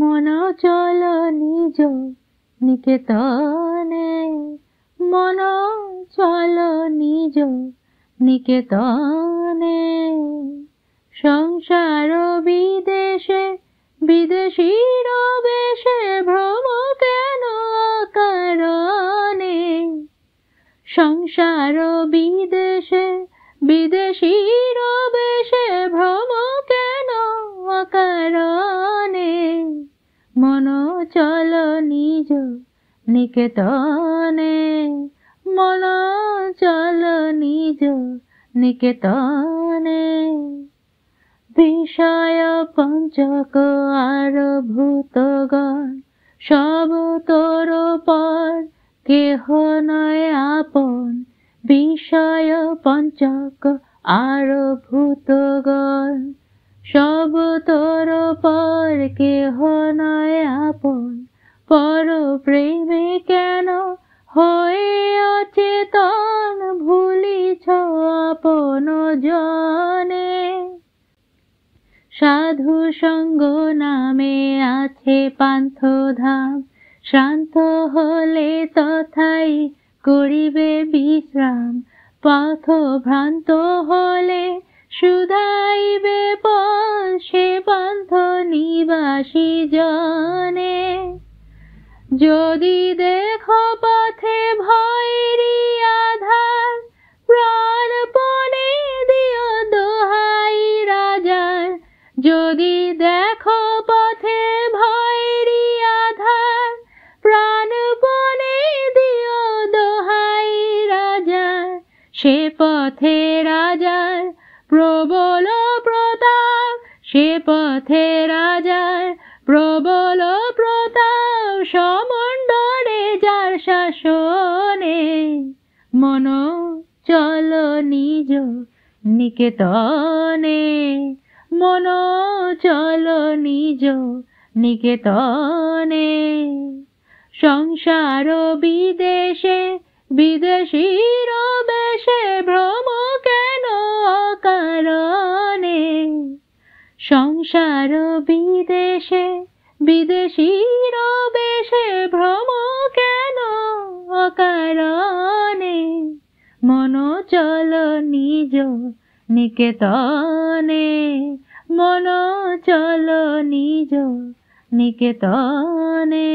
মন চল নিজ নিকেতনে, মন চল নিজ নিকেতনে। সংসার বিদেশে বিদেশীর বেশে ভ্রম কেন অকারণে। সংসার বিদেশে বিদেশীর বেশে ভ্রম কেন অকারণে। মন চল নিজ নিকেতনে, মন চল নিজ নিকেতনে। বিষয় পঞ্চক আর ভূতগণ সব তোর পর, কেহ নয় আপন। বিষয় পঞ্চক আর ভূতগণ সব তোর পর, কেহ নয় আপন। পর প্রেমে কেন হয়ে অচেতন, ভুলিছ আপন জনে। সাধু সঙ্গ নামে আছে পান্থ ধাম, শ্রান্ত হলে তথাই করিবে বিশ্রাম। পথ ভ্রান্ত হলে শুধাইবে পথ, সে পান্থ নিবাসী জনে। যদি দেখো পথে ভয়েরই আধার, প্রাণপণে দিও দোহাই রাজার। যদি দেখো পথে ভয়েরই আধার, প্রাণপণে দিও দোহাই রাজার। সে পথে রাজার প্রবল প্রতাপ, সে পথে রাজার প্রবল প্রতাপ। সমণ্ডলে যার শাসনে, মন চল নিজ নিকেতনে, মন চল নিজ নিকেতনে। সংসার বিদেশে বিদেশীর বেশে ভ্রম কেন অকারণে। সংসার বিদেশে বিদেশীর বেশে ভ্রম কেন অকারণে। মন চল নিজ নিকেতনে, মন চল নিজ নিকেতনে।